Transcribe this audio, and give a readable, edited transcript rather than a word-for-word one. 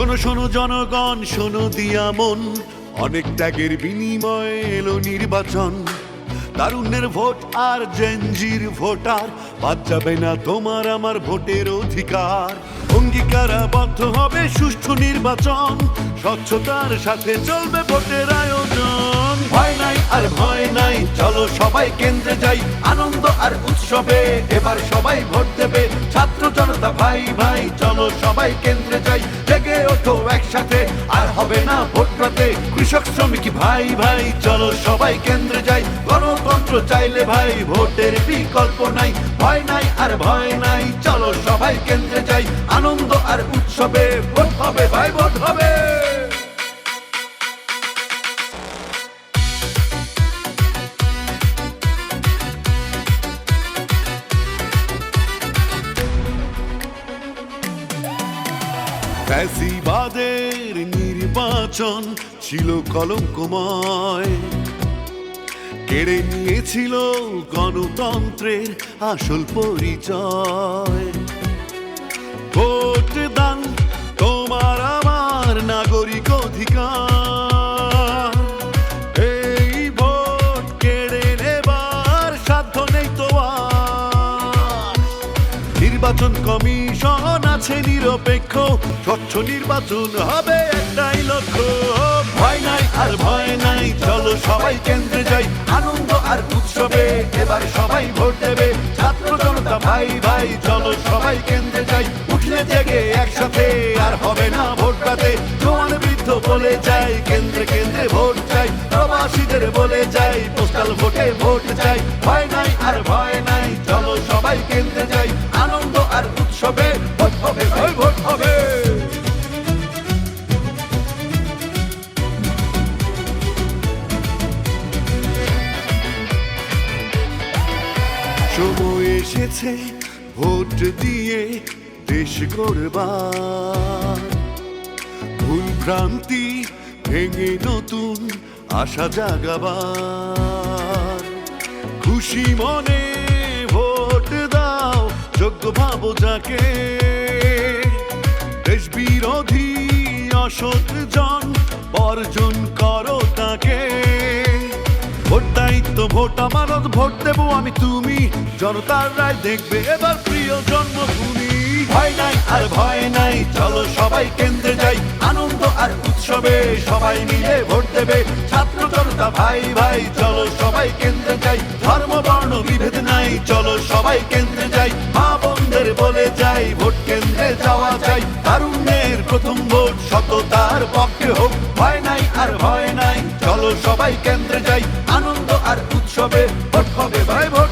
শোনো শোনো জনগণ, শোনো দিয়া মন, অনেক ত্যাগের বিনিময়ে এলো নির্বাচন। তারুণ্যের ভোট আর জেনজির ভোটার, বাদ যাবে না তোমার আমার ভোটের অধিকার। অঙ্গীকারাবদ্ধ হবে সুষ্ঠু নির্বাচন, স্বচ্ছতার সাথে চলবে ভোটের আয়োজন। ভয় নাই আর ভয় নাই, চলো সবাই কেন্দ্রে যাই, আনন্দ আর উৎসবে এবার সবাই ভোট দেবে। ছাত্র জনতা ভাই ভাই, চলো সবাই কেন্দ্রে যাই, জেগে ওঠো একসাথে, আর হবে না ভোট রাতে। কৃষক শ্রমিক ভাই ভাই, চলো সবাই কেন্দ্রে যাই, গণতন্ত্র চাইলে ভাই ভোটের বিকল্প নাই। ভয় নাই আর ভয় নাই, চলো সবাই কেন্দ্রে যাই, আনন্দ আর উৎসবে ভোট হবে ভাই, ভোট হবে। ফ্যাসিবাদের নির্বাচন ছিল কলঙ্কময়, কেড়ে নিয়েছিল গণতন্ত্রের আসল পরিচয়। ভোট দান তোমার আমার নাগরিক অধিকার, এই ভোট কেড়ে নেবার সাধ্য নেই তো আর। নির্বাচন কমিশন আছে নিরপেক্ষ, স্বচ্ছ নির্বাচন হবে একটাই লক্ষ্য। ভয় নাই আর ভয় নাই, চলো সবাই কেন্দ্রে যাই, আনন্দ আর উৎসবে এবার সবাই ভোট দেবে। ছাত্র জনতা ভাই ভাই, চলো সবাই কেন্দ্রে যাই, উঠলে জেগে একসাথে, আর হবে না ভোট রাতে। জওয়ান বৃদ্ধ বলে যাই, কেন্দ্রে কেন্দ্রে ভোট চাই, প্রবাসীদের বলে যাই, পোস্টাল ভোটে ভোট চাই। ভয় নাই আর ভয় নাই, চলো সবাই কেন্দ্রে যাই, আনন্দ আর উৎসবে ভোট হবে ভাই, ভোট হবে। সময় এসেছে ভোট দিয়ে দেশ গড়বার, ভুল ভ্রান্তি ভেঙে নতুন আশা জাগাবার। খুশি মনে ভোট দাও, যোগ্য ভাবো যাকে, দেশ বিরোধী অসৎ জন বর্জন করো তাকে। ভোট দায়িত্ব, ভোট আমানত, ভোট দেবো আমি তুমি, জনতার রায় দেখবে এবার প্রিয় জন্মভূমি। ভয় নাই আর ভয় নাই, চলো সবাই কেন্দ্রে যাই, আনন্দ আর উৎসবে সবাই মিলে ভোট দেবে। ছাত্র জনতা ভাই ভাই, চলো সবাই কেন্দ্রে যাই, ধর্ম বর্ণ বিভেদ নাই, চলো সবাই কেন্দ্রে যাই। মা বোনদের বলে যাই, ভোট কেন্দ্রে যাওয়া চাই, তারুণ্যের প্রথম ভোট সততার পক্ষে হোক। ভয় নাই আর ভয় নাই, চলো সবাই কেন্দ্রে যাই, আনন্দ আর উৎসবে ভোট হবে ভাই, ভোট।